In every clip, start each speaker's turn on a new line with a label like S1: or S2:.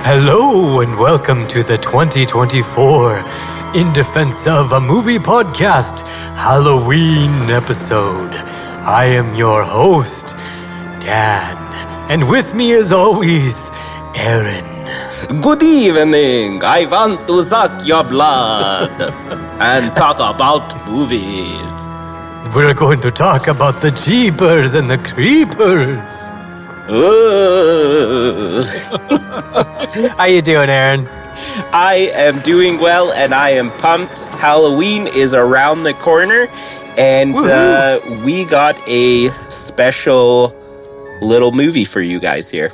S1: Hello and welcome to the 2024 In Defense of a Movie Podcast Halloween episode. I am your host, Dan, and with me as always, Aaron.
S2: Good evening. I want to suck your blood and talk about movies.
S1: We're going to talk about the Jeepers and the Creepers. How you doing, Aaron?
S2: I am doing well, and I am pumped. Halloween is around the corner, and we got a special little movie for you guys here.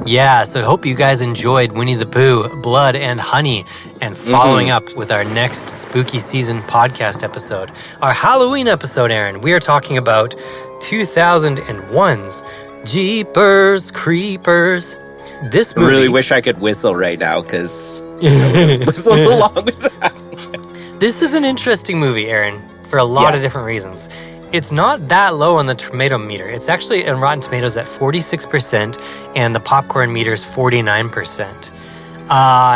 S1: Yeah, so I hope you guys enjoyed Winnie the Pooh, Blood and Honey, and following up with our next spooky season podcast episode. Our Halloween episode, Aaron, we are talking about 2001's Jeepers Creepers. This movie...
S2: I really wish I could whistle right now, because whistles along with that.
S1: This is an interesting movie, Aaron, for a lot of different reasons. It's not that low on the tomato meter. It's actually in Rotten Tomatoes at 46%, and the popcorn meter is 49%.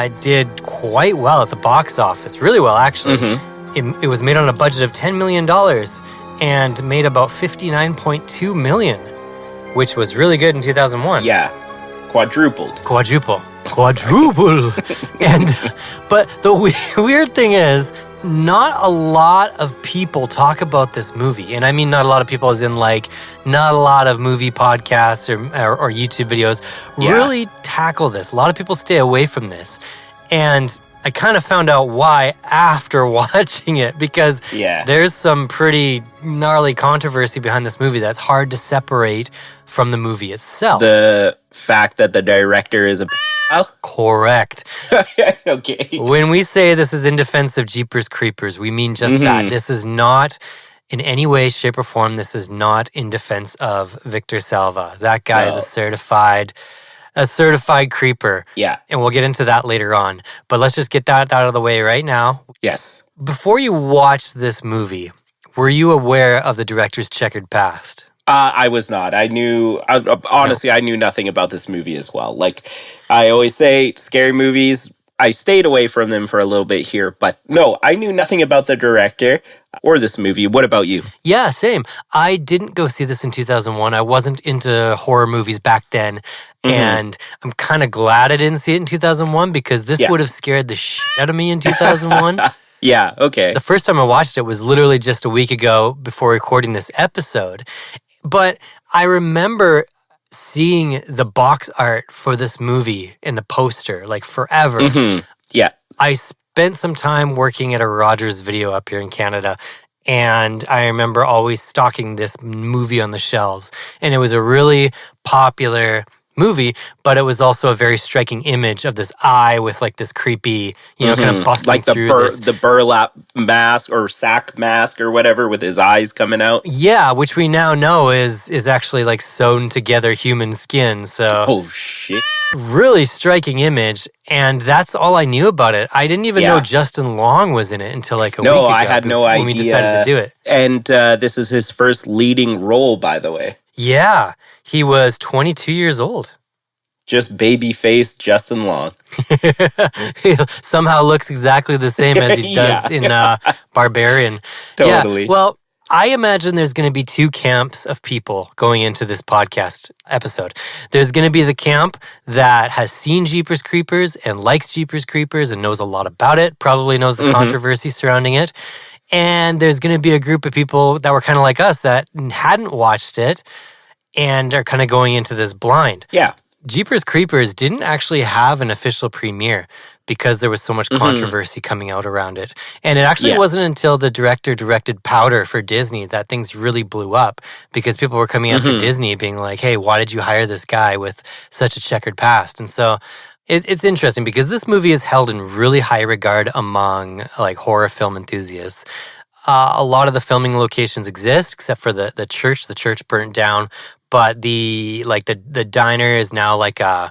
S1: It did quite well at the box office, really well, actually. It was made on a budget of $10 million and made about $59.2 million, which was really good in 2001.
S2: Yeah, quadrupled.
S1: But the weird thing is, not a lot of people talk about this movie. And I mean not a lot of people as in like, not a lot of movie podcasts or YouTube videos really tackle this. A lot of people stay away from this. And I kind of found out why after watching it, because there's some pretty gnarly controversy behind this movie that's hard to separate from the movie itself.
S2: The fact that the director is a
S1: Correct.
S2: Okay.
S1: When we say this is in defense of Jeepers Creepers, we mean just that. This is not in any way, shape, or form, this is not in defense of Victor Salva. That guy is a certified creeper.
S2: Yeah.
S1: And we'll get into that later on. But let's just get that out of the way right now.
S2: Yes.
S1: Before you watched this movie, were you aware of the director's checkered past?
S2: I was not. I knew, honestly, I knew nothing about this movie as well. Like I always say, scary movies, I stayed away from them for a little bit here. But no, I knew nothing about the director or this movie. What about you?
S1: Yeah, same. I didn't go see this in 2001. I wasn't into horror movies back then. And I'm kind of glad I didn't see it in 2001 because this would have scared the shit out of me in 2001.
S2: Yeah, okay.
S1: The first time I watched it was literally just a week ago before recording this episode. But I remember seeing the box art for this movie in the poster, like forever.
S2: Yeah.
S1: I spent some time working at a Rogers Video up here in Canada, and I remember always stocking this movie on the shelves. And it was a really popular movie, but it was also a very striking image of this eye with like this creepy, kind of busting
S2: like
S1: through
S2: the burlap mask or sack mask or whatever with his eyes coming out.
S1: Yeah, which we now know is actually like sewn together human skin. So
S2: oh shit.
S1: Really striking image, and that's all I knew about it. I didn't even know Justin Long was in it until like a week ago.
S2: No, I had no idea
S1: when we decided to do it.
S2: And this is his first leading role, by the way.
S1: Yeah, he was 22 years old.
S2: Just baby-faced Justin Long.
S1: He somehow looks exactly the same as he does in Barbarian.
S2: Totally.
S1: Yeah, well, I imagine there's going to be two camps of people going into this podcast episode. There's going to be the camp that has seen Jeepers Creepers and likes Jeepers Creepers and knows a lot about it, probably knows the controversy surrounding it. And there's going to be a group of people that were kind of like us that hadn't watched it and are kind of going into this blind.
S2: Yeah.
S1: Jeepers Creepers didn't actually have an official premiere because there was so much controversy coming out around it. And it actually wasn't until the director directed Powder for Disney that things really blew up because people were coming after Disney being like, hey, why did you hire this guy with such a checkered past? And so it's interesting because this movie is held in really high regard among like horror film enthusiasts. A lot of the filming locations exist except for the church. The church burnt down. But the diner is now like I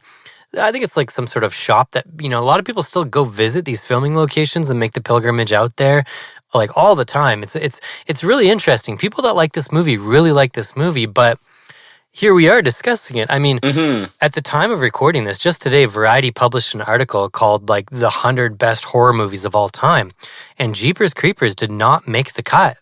S1: think it's like some sort of shop that, a lot of people still go visit these filming locations and make the pilgrimage out there like all the time. It's really interesting. People that like this movie really like this movie, but here we are discussing it. I mean,
S2: Mm-hmm.
S1: at the time of recording this, just today, Variety published an article called like the 100 best horror movies of all time. And Jeepers Creepers did not make the cut.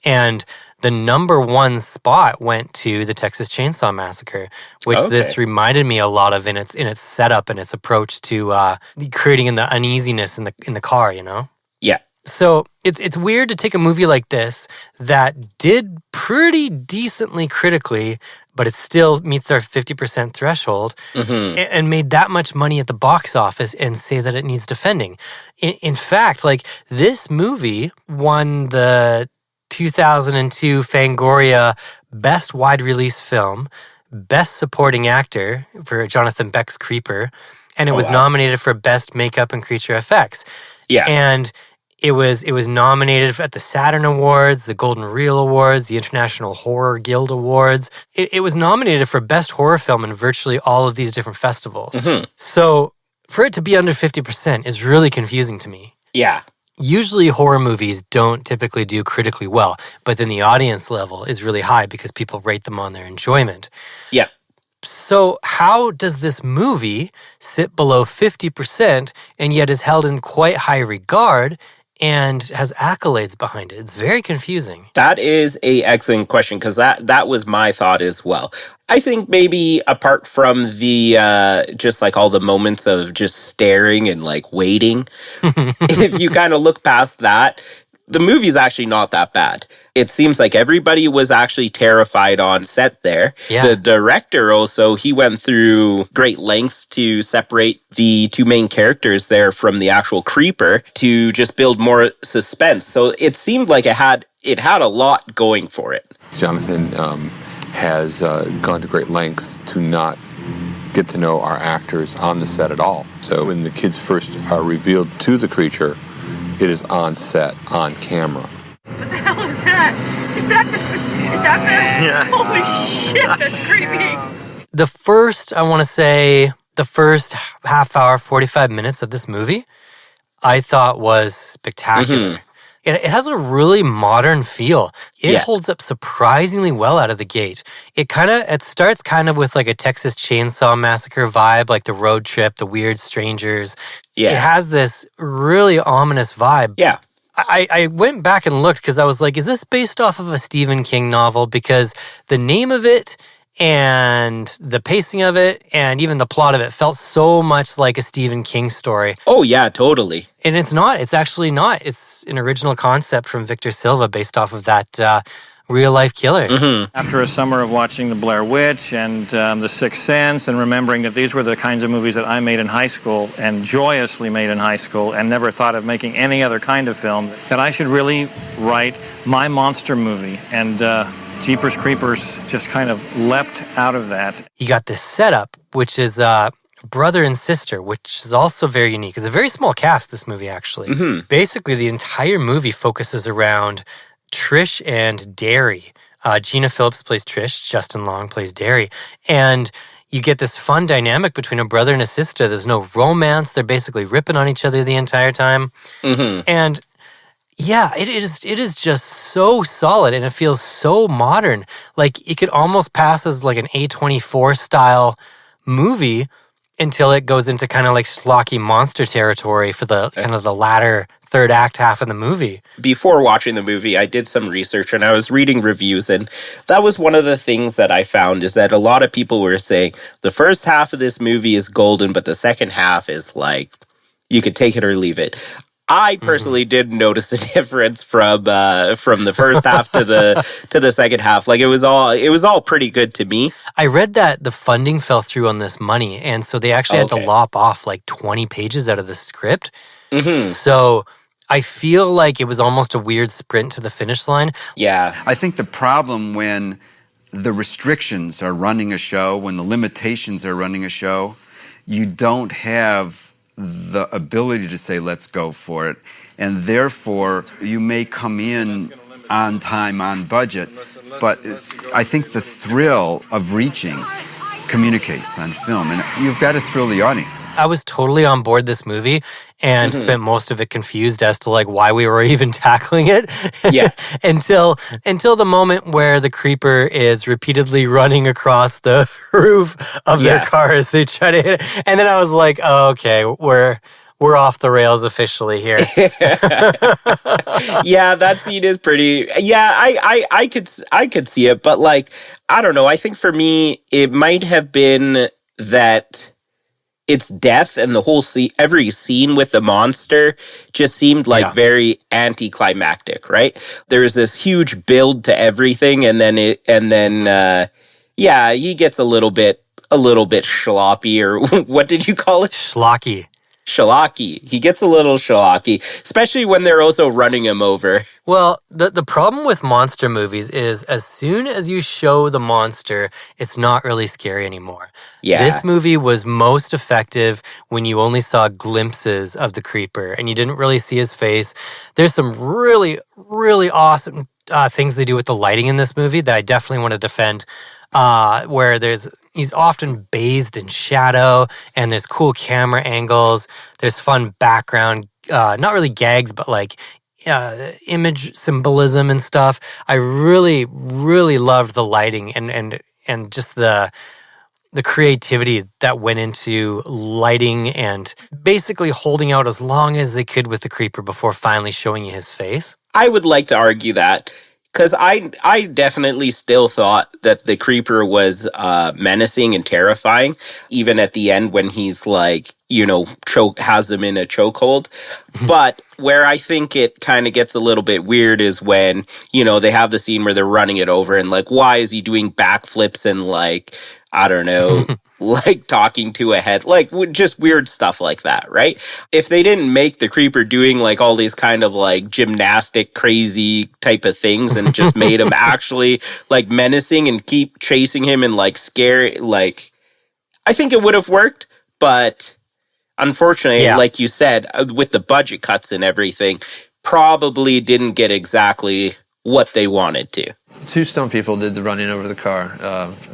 S1: And the number one spot went to the Texas Chainsaw Massacre, which this reminded me a lot of in its setup and its approach to creating the uneasiness in the car, you know?
S2: Yeah.
S1: So it's weird to take a movie like this that did pretty decently critically, but it still meets our 50% threshold, and made that much money at the box office and say that it needs defending. In fact, like this movie won the 2002 Fangoria Best Wide Release Film, Best Supporting Actor for Jonathan Beck's Creeper, and it was nominated for Best Makeup and Creature Effects.
S2: Yeah.
S1: And it was nominated at the Saturn Awards, the Golden Reel Awards, the International Horror Guild Awards. It was nominated for Best Horror Film in virtually all of these different festivals. So for it to be under 50% is really confusing to me.
S2: Yeah.
S1: Usually horror movies don't typically do critically well, but then the audience level is really high because people rate them on their enjoyment.
S2: Yeah.
S1: So how does this movie sit below 50% and yet is held in quite high regard and has accolades behind it? It's very confusing.
S2: That is an excellent question, because that was my thought as well. I think maybe apart from the just like all the moments of just staring and like waiting, if you kind of look past that, the movie's actually not that bad. It seems like everybody was actually terrified on set there.
S1: Yeah.
S2: The director also, he went through great lengths to separate the two main characters there from the actual creeper to just build more suspense. So it seemed like it had a lot going for it.
S3: Jonathan has gone to great lengths to not get to know our actors on the set at all. So when the kids first are revealed to the creature, it is on set, on camera.
S4: What the hell is that? Is that the... Yeah. Holy shit, that's creepy.
S1: The first half hour, 45 minutes of this movie, I thought was spectacular. It has a really modern feel. It holds up surprisingly well out of the gate. It starts kind of with like a Texas Chainsaw Massacre vibe, like the road trip, the weird strangers. Yeah. It has this really ominous vibe.
S2: Yeah.
S1: I went back and looked because I was like, is this based off of a Stephen King novel? Because the name of it and the pacing of it and even the plot of it felt so much like a Stephen King story.
S2: Oh, yeah, totally.
S1: And it's not. It's actually not. It's an original concept from Victor Silva based off of that real-life killer.
S5: After a summer of watching The Blair Witch and The Sixth Sense and remembering that these were the kinds of movies that I made in high school and joyously made in high school and never thought of making any other kind of film, that I should really write my monster movie. And Jeepers Creepers just kind of leapt out of that.
S1: You got this setup, which is brother and sister, which is also very unique. It's a very small cast, this movie, actually. Basically, the entire movie focuses around Trish and Derry. Gina Phillips plays Trish, Justin Long plays Derry. And you get this fun dynamic between a brother and a sister. There's no romance. They're basically ripping on each other the entire time. And yeah, it is just so solid, and it feels so modern. Like, it could almost pass as like an A24 style movie until it goes into kind of like schlocky monster territory for the kind of the latter third act half of the movie.
S2: Before watching the movie, I did some research and I was reading reviews, and that was one of the things that I found, is that a lot of people were saying the first half of this movie is golden, but the second half is like, you could take it or leave it. I personally did notice a difference from the first half to the second half. Like, it was all pretty good to me.
S1: I read that the funding fell through on this money, and so they actually had to lop off like 20 pages out of the script. So I feel like it was almost a weird sprint to the finish line.
S2: Yeah.
S6: I think the problem when the restrictions are running a show, when the limitations are running a show, you don't have the ability to say, let's go for it. And therefore, you may come in on time, on budget, but I think the thrill of reaching communicates on film, and you've got to thrill the audience.
S1: I was totally on board this movie and spent most of it confused as to like why we were even tackling it.
S2: Yeah.
S1: until the moment where the creeper is repeatedly running across the roof of their car as they try to hit it. And then I was like, oh, okay, we're off the rails officially here.
S2: Yeah, that scene is pretty. Yeah, I could see it, but like I don't know. I think for me, it might have been that its death and the whole every scene with the monster just seemed like very anticlimactic, right? There's this huge build to everything, and then he gets a little bit sloppy, or what did you call it?
S1: Schlocky.
S2: He gets a little schlocky, especially when they're also running him over.
S1: Well, the problem with monster movies is as soon as you show the monster, it's not really scary anymore.
S2: Yeah.
S1: This movie was most effective when you only saw glimpses of the creeper and you didn't really see his face. There's some really, really awesome things they do with the lighting in this movie that I definitely want to defend. Where he's often bathed in shadow, and there's cool camera angles. There's fun background, not really gags, but like image symbolism and stuff. I really, really loved the lighting and just the creativity that went into lighting and basically holding out as long as they could with the creeper before finally showing you his face.
S2: I would like to argue that. Because I definitely still thought that the creeper was menacing and terrifying, even at the end when he's like, has him in a chokehold. But where I think it kind of gets a little bit weird is when, they have the scene where they're running it over and like, why is he doing backflips and like, I don't know, like talking to a head, like just weird stuff like that, right? If they didn't make the creeper doing like all these kind of like gymnastic crazy type of things and just made him actually like menacing and keep chasing him and like scary, like I think it would have worked, but unfortunately, like you said, with the budget cuts and everything, probably didn't get exactly what they wanted to.
S7: Two stunt people did the running over the car,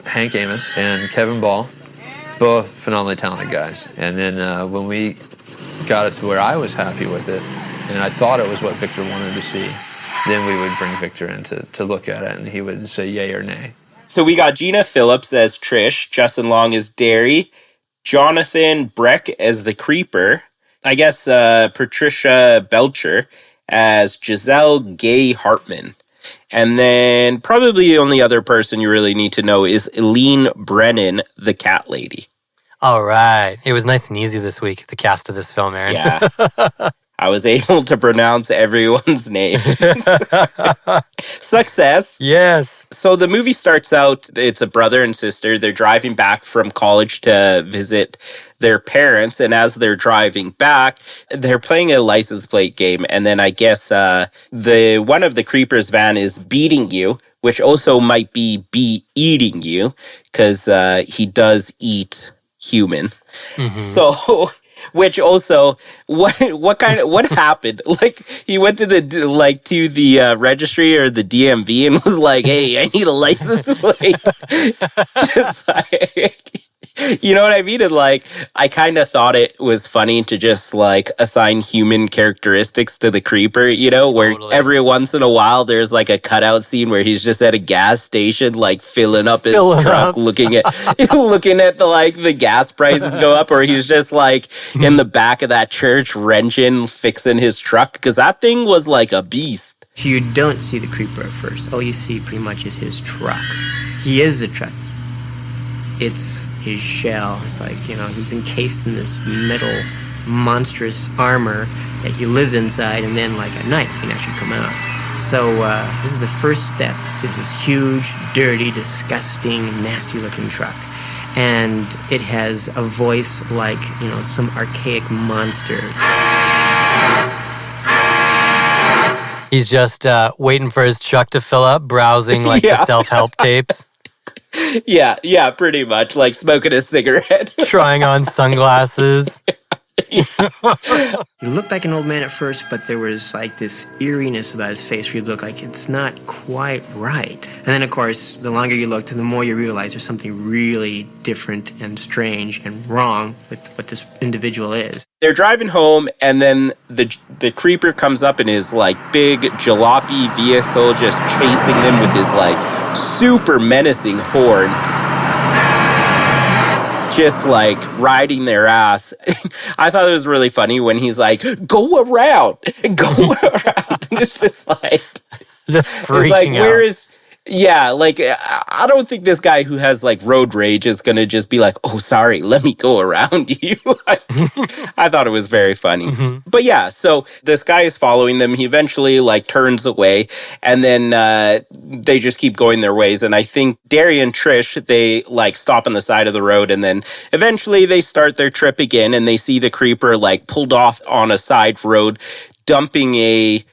S7: Hank Amos and Kevin Ball, both phenomenally talented guys. And then when we got it to where I was happy with it, and I thought it was what Victor wanted to see, then we would bring Victor in to look at it, and he would say yay or nay.
S2: So we got Gina Phillips as Trish, Justin Long as Derry, Jonathan Breck as the Creeper, I guess Patricia Belcher as Giselle Gay Hartman. And then probably the only other person you really need to know is Eileen Brennan, the cat lady. All
S1: right. It was nice and easy this week, the cast of this film, Aaron.
S2: Yeah. I was able to pronounce everyone's name. Success.
S1: Yes.
S2: So the movie starts out, it's a brother and sister. They're driving back from college to visit their parents. And as they're driving back, they're playing a license plate game. And then I guess one of the creeper's van is beating you, which also might be eating you, because he does eat human. Mm-hmm. So... Which also, what happened? Like, he went to the registry or the DMV and was like, "Hey, I need a license plate." Just like, you know what I mean? And like, I kind of thought it was funny to just like assign human characteristics to the creeper, where every once in a while there's like a cutout scene where he's just at a gas station, like filling up his truck, looking at the gas prices go up, or he's just like in the back of that church wrenching, fixing his truck, because that thing was like a beast.
S8: You don't see the creeper at first. All you see pretty much is his truck. He is the truck. It's his shell. It's like, he's encased in this metal monstrous armor that he lives inside, and then like at night he can actually come out. So this is the first step to this huge, dirty, disgusting, nasty looking truck. And it has a voice like, some archaic monster.
S1: He's just waiting for his truck to fill up, browsing like the self-help tapes.
S2: Yeah, pretty much. Like smoking a cigarette.
S1: Trying on sunglasses.
S8: He looked like an old man at first, but there was like this eeriness about his face where you look like it's not quite right. And then, of course, the longer you looked, the more you realize there's something really different and strange and wrong with what this individual is.
S2: They're driving home, and then the creeper comes up in his like big jalopy vehicle, just chasing them with his like super menacing horn. Just like riding their ass. I thought it was really funny when he's like, go around. And it's just like,
S1: just freaking
S2: it's like,
S1: out.
S2: where is, yeah, like, I don't think this guy who has like road rage is going to just be like, oh, sorry, let me go around you. I thought it was very funny. Mm-hmm. But yeah, so this guy is following them. He eventually like turns away, and then they just keep going their ways. And I think Derry and Trish, they like stop on the side of the road, and then eventually they start their trip again, and they see the creeper like pulled off on a side road, dumping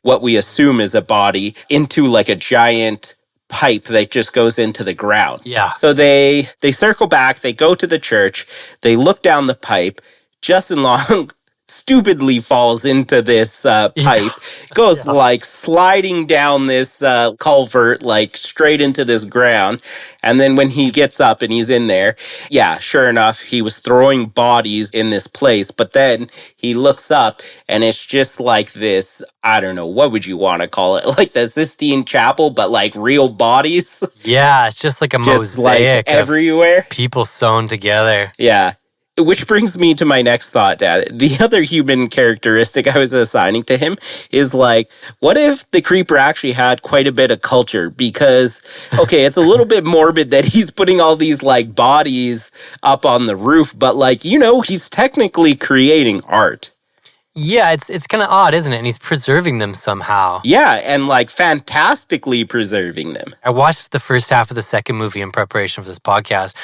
S2: what we assume is a body into like a giant pipe that just goes into the ground.
S1: Yeah.
S2: So they circle back, they go to the church, they look down the pipe. Justin Long stupidly falls into this pipe, goes like sliding down this culvert, like straight into this ground. And then when he gets up and he's in there, yeah, sure enough, he was throwing bodies in this place. But then he looks up and it's just like this, I don't know, what would you want to call it? Like the Sistine Chapel, but like real bodies.
S1: Yeah, it's just like a
S2: just
S1: mosaic
S2: like everywhere.
S1: People sewn together.
S2: Yeah. Which brings me to my next thought, Dad. The other human characteristic I was assigning to him is like, what if the creeper actually had quite a bit of culture? Because, okay, it's a little bit morbid that he's putting all these like bodies up on the roof, but like, you know, he's technically creating art.
S1: Yeah, it's kind of odd, isn't it? And he's preserving them somehow.
S2: Yeah, and like fantastically preserving them.
S1: I watched the first half of the second movie in preparation for this podcast.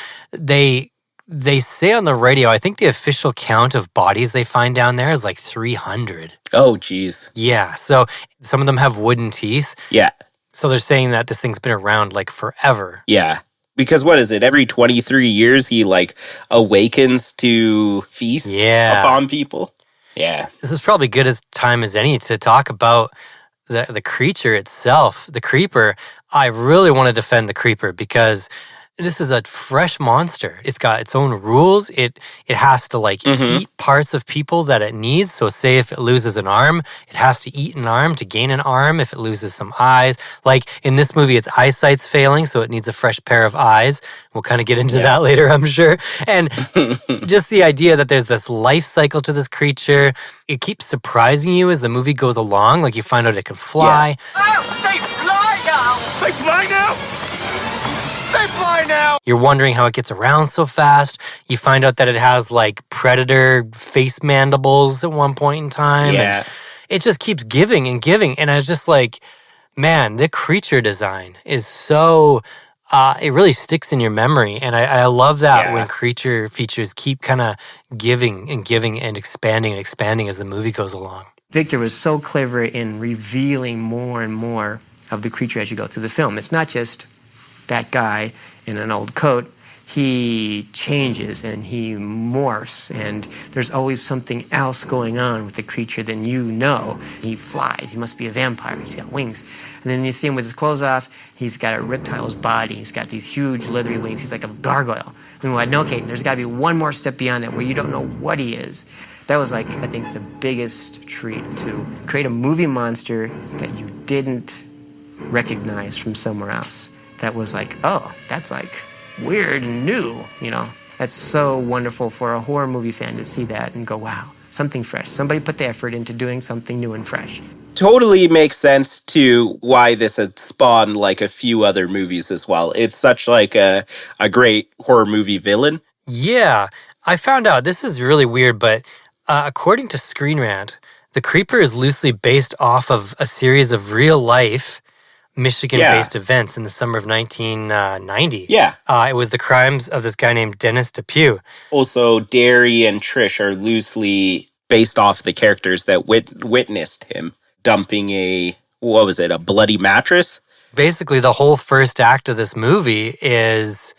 S1: They say on the radio, I think the official count of bodies they find down there is like 300.
S2: Oh, geez.
S1: Yeah, so some of them have wooden teeth.
S2: Yeah.
S1: So they're saying that this thing's been around like forever.
S2: Yeah. Because what is it? Every 23 years he like awakens to feast upon people. Yeah.
S1: This is probably good as time as any to talk about the creature itself. The creeper, I really want to defend the creeper because this is a fresh monster. It's got its own rules. It has to like eat parts of people that it needs. So say if it loses an arm, it has to eat an arm to gain an arm. If it loses some eyes, like in this movie, its eyesight's failing, so it needs a fresh pair of eyes. We'll kind of get into that later, I'm sure. And just the idea that there's this life cycle to this creature, it keeps surprising you as the movie goes along. Like you find out it can fly.
S9: Yeah. Oh, they fly now! They fly now! They fly now!
S1: You're wondering how it gets around so fast. You find out that it has like predator face mandibles at one point in time.
S2: Yeah.
S1: And it just keeps giving and giving. And I was just like, man, the creature design is so, it really sticks in your memory. And I love that when creature features keep kind of giving and expanding as the movie goes along.
S8: Victor was so clever in revealing more and more of the creature as you go through the film. It's not just that guy in an old coat. He changes and he morphs, and there's always something else going on with the creature than you know. He flies. He must be a vampire. He's got wings. And then you see him with his clothes off. He's got a reptile's body. He's got these huge leathery wings. He's like a gargoyle. We went, no, okay, there's got to be one more step beyond that where you don't know what he is. That was like, I think, the biggest treat, to create a movie monster that you didn't recognize from somewhere else. That was like, oh, that's like weird and new, you know. That's so wonderful for a horror movie fan to see that and go, wow, something fresh. Somebody put the effort into doing something new and fresh.
S2: Totally makes sense to why this had spawned like a few other movies as well. It's such like a great horror movie villain.
S1: Yeah, I found out, this is really weird, but according to Screen Rant, the creeper is loosely based off of a series of real life Michigan-based events in the summer of 1990.
S2: Yeah.
S1: It was the crimes of this guy named Dennis Depew.
S2: Also, Derry and Trish are loosely based off the characters that witnessed him dumping a bloody mattress?
S1: Basically, the whole first act of this movie is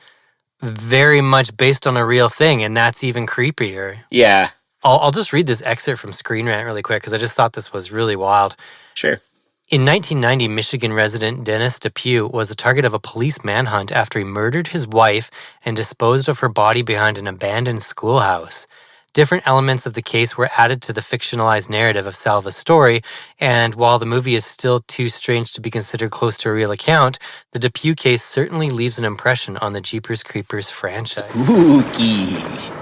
S1: very much based on a real thing, and that's even creepier.
S2: Yeah.
S1: I'll just read this excerpt from Screen Rant really quick because I just thought this was really wild.
S2: Sure.
S1: In 1990, Michigan resident Dennis Depew was the target of a police manhunt after he murdered his wife and disposed of her body behind an abandoned schoolhouse. Different elements of the case were added to the fictionalized narrative of Salva's story, and while the movie is still too strange to be considered close to a real account, the Depew case certainly leaves an impression on the Jeepers Creepers franchise.
S2: Spooky.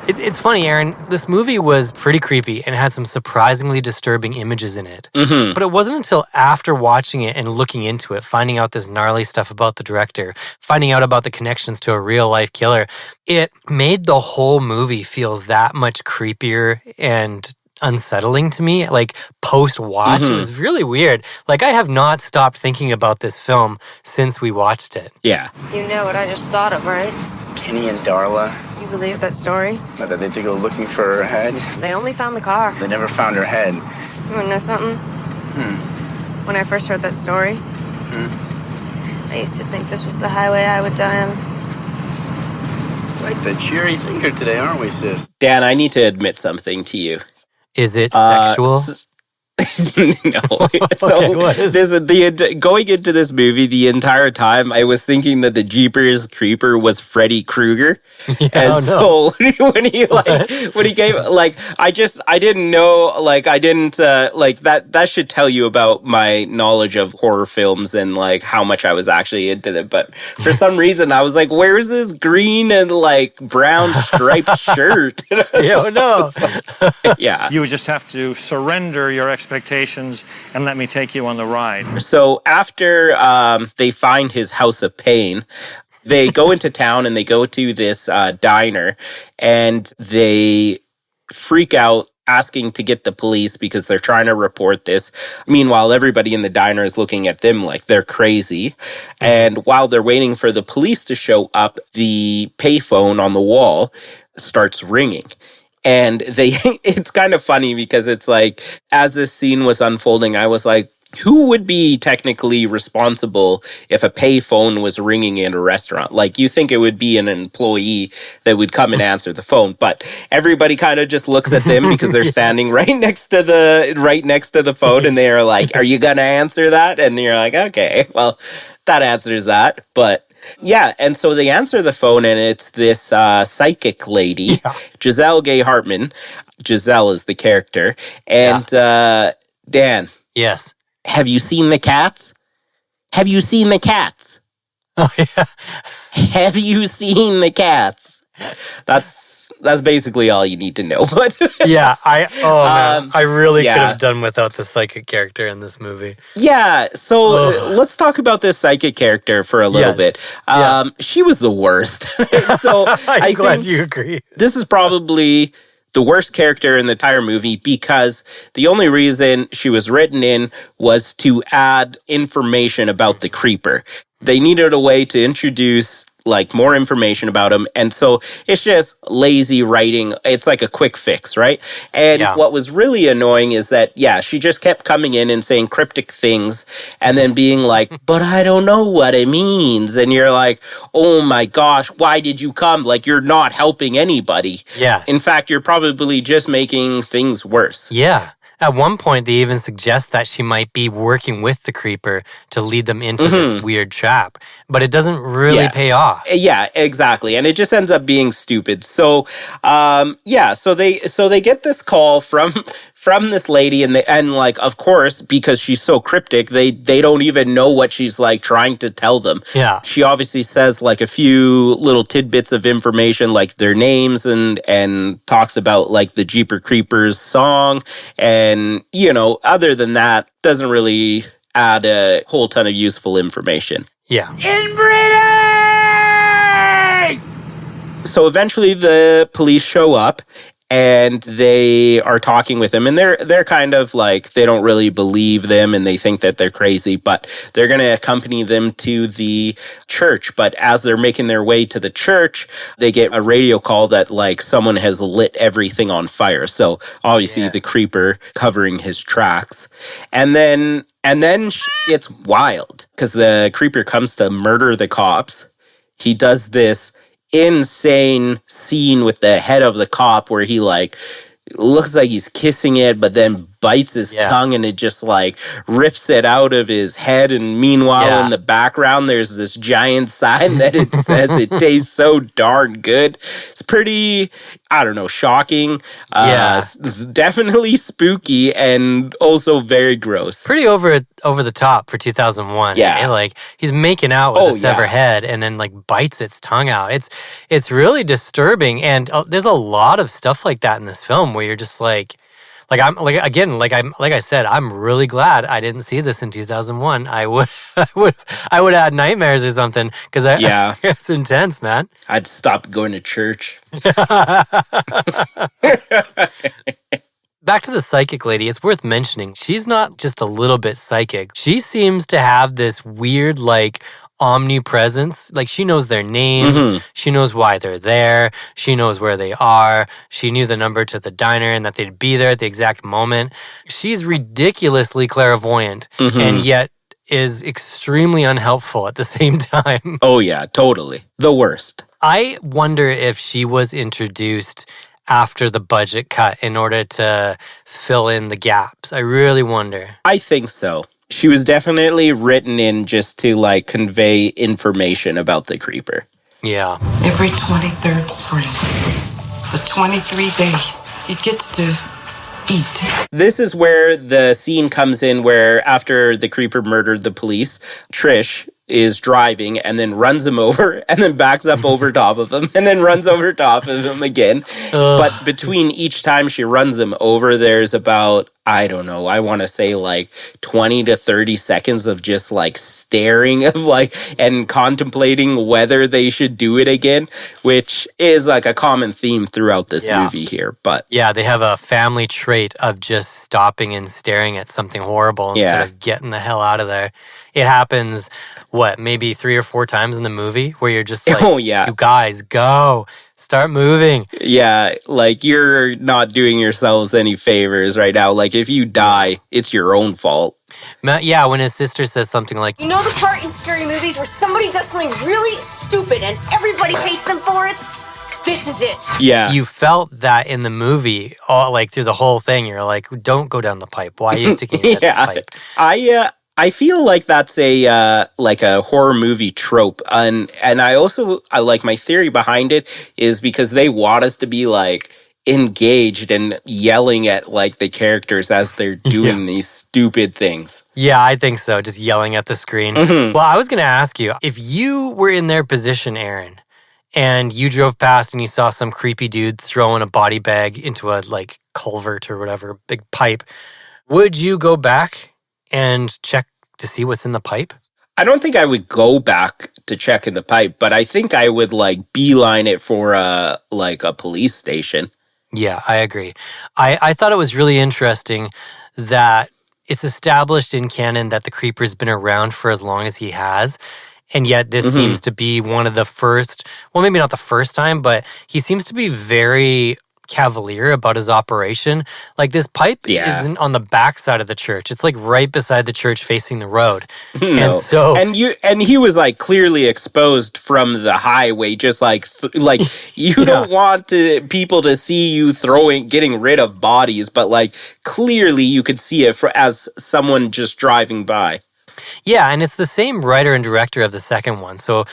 S1: It's funny, Aaron. This movie was pretty creepy and had some surprisingly disturbing images in it.
S2: Mm-hmm.
S1: But it wasn't until after watching it and looking into it, finding out this gnarly stuff about the director, finding out about the connections to a real-life killer, it made the whole movie feel that much creepier and unsettling to me. Like, post-watch, it was really weird. Like, I have not stopped thinking about this film since we watched it.
S2: Yeah.
S10: You know what I just thought of, right?
S11: Kenny and Darla.
S10: You believe that story?
S11: That they did go looking for her head.
S10: They only found the car.
S11: They never found her head.
S10: You wanna know something? When I first heard that story, I used to think this was the highway I would die on.
S11: Like the cheery finger today, aren't we, sis?
S2: Dan, I need to admit something to you.
S1: Is it sexual?
S2: No.
S1: Okay, what is
S2: going into this movie, the entire time, I was thinking that the Jeepers Creeper was Freddy Krueger.
S1: Yeah,
S2: and so when he gave, like, I didn't know, like, I didn't, like, that should tell you about my knowledge of horror films and, like, how much I was actually into them. But for some reason, I was like, where's this green and, like, brown striped shirt?
S1: Yeah, no.
S2: Yeah.
S5: You just have to surrender your expectations and let me take you on the ride.
S2: So after they find his house of pain, they go into town and they go to this diner and they freak out asking to get the police because they're trying to report this. Meanwhile, everybody in the diner is looking at them like they're crazy. And while they're waiting for the police to show up, the payphone on the wall starts ringing. And it's kind of funny because it's like, as this scene was unfolding, I was like, who would be technically responsible if a payphone was ringing in a restaurant? Like, you think it would be an employee that would come and answer the phone, but everybody kind of just looks at them because they're standing right next to the phone, and they're like, "Are you gonna answer that?" And you're like, "Okay, well, that answers that." But yeah, and so they answer the phone, and it's this psychic lady, Giselle Gay Hartman. Giselle is the character, and Dan.
S1: Yes.
S2: Have you seen the cats? Have you seen the cats?
S1: Oh, yeah.
S2: Have you seen the cats? That's basically all you need to know. But
S1: yeah, I really could have done without the psychic character in this movie.
S2: Yeah, so let's talk about this psychic character for a little bit. She was the worst. So
S1: I'm glad you agree.
S2: This is probably the worst character in the entire movie because the only reason she was written in was to add information about the creeper. They needed a way to introduce like more information about him, and so it's just lazy writing. It's like a quick fix, right? And what was really annoying is that she just kept coming in and saying cryptic things and then being like, but I don't know what it means. And you're like, oh my gosh, why did you come? Like, you're not helping anybody.
S1: Yes.
S2: In fact, you're probably just making things worse.
S1: Yeah. At one point, they even suggest that she might be working with the creeper to lead them into this weird trap, but it doesn't really pay off.
S2: Yeah, exactly, and it just ends up being stupid. So, so they get this call from this lady, and like, of course, because she's so cryptic, they don't even know what she's like trying to tell them.
S1: Yeah,
S2: she obviously says like a few little tidbits of information, like their names, and talks about like the Jeeper Creepers song. And, other than that, doesn't really add a whole ton of useful information.
S1: Yeah.
S2: Inbreeding! So eventually the police show up and they are talking with him, and they're kind of like, they don't really believe them and they think that they're crazy, but they're going to accompany them to the church. But as they're making their way to the church, they get a radio call that like someone has lit everything on fire. So obviously the creeper covering his tracks. And then it's wild because the creeper comes to murder the cops. He does this insane scene with the head of the cop where he like it looks like he's kissing it, but then bites his tongue and it just like rips it out of his head. And meanwhile, in the background, there's this giant sign that it says it tastes so darn good. It's pretty, I don't know, shocking. It's definitely spooky and also very gross.
S1: Pretty over the top for 2001.
S2: Yeah.
S1: Like he's making out with a severed head and then like bites its tongue out. It's really disturbing. And there's a lot of stuff like that in this film where you're just like I said, I'm really glad I didn't see this in 2001. I would have had nightmares or something because it's intense, man.
S2: I'd stop going to church.
S1: Back to the psychic lady, it's worth mentioning. She's not just a little bit psychic. She seems to have this weird, like, omnipresence. Like, she knows their names. She knows why they're there. She knows where they are. She knew the number to the diner and that they'd be there at the exact moment. She's ridiculously clairvoyant and yet is extremely unhelpful at the same time.
S2: Oh, yeah, totally. The worst.
S1: I wonder if she was introduced after the budget cut in order to fill in the gaps. I really wonder.
S2: I think so. She was definitely written in just to like convey information about the creeper.
S1: Yeah.
S12: Every 23rd spring, for 23 days, it gets to eat.
S2: This is where the scene comes in where after the creeper murdered the police, Trish is driving and then runs him over and then backs up over top of him and then runs over top of him again. But between each time she runs him over, there's about, I don't know, I want to say like 20 to 30 seconds of just like staring of like and contemplating whether they should do it again, which is like a common theme throughout this movie here. But
S1: yeah, they have a family trait of just stopping and staring at something horrible instead of getting the hell out of there. It happens, maybe 3 or 4 times in the movie where you're just like, you guys, go, start moving.
S2: Yeah, like you're not doing yourselves any favors right now. Like if you die, it's your own fault.
S1: Yeah, when his sister says something like,
S4: You know the part in scary movies where somebody does something really stupid and everybody hates them for it? This is it.
S2: Yeah.
S1: You felt that in the movie, like through the whole thing. You're like, don't go down the pipe. Why are you sticking it in the pipe?
S2: I feel like that's a like a horror movie trope, and I like my theory behind it is because they want us to be like engaged and yelling at like the characters as they're doing these stupid things.
S1: Yeah, I think so. Just yelling at the screen. Well, I was going to ask you, if you were in their position, Aaron, and you drove past and you saw some creepy dude throwing a body bag into a like culvert or whatever, big pipe, would you go back and check to see what's in the pipe?
S2: I don't think I would go back to check in the pipe, but I think I would like beeline it for a police station.
S1: Yeah, I agree. I thought it was really interesting that it's established in canon that the creeper's been around for as long as he has. And yet this seems to be one of the first, well, maybe not the first time, but he seems to be very cavalier about his operation. Like this pipe isn't on the back side of the church. It's like right beside the church facing the road.
S2: No. And he was like clearly exposed from the highway, just like you don't want people to see you getting rid of bodies, but like clearly you could see it as someone just driving by.
S1: Yeah, and it's the same writer and director of the second one. So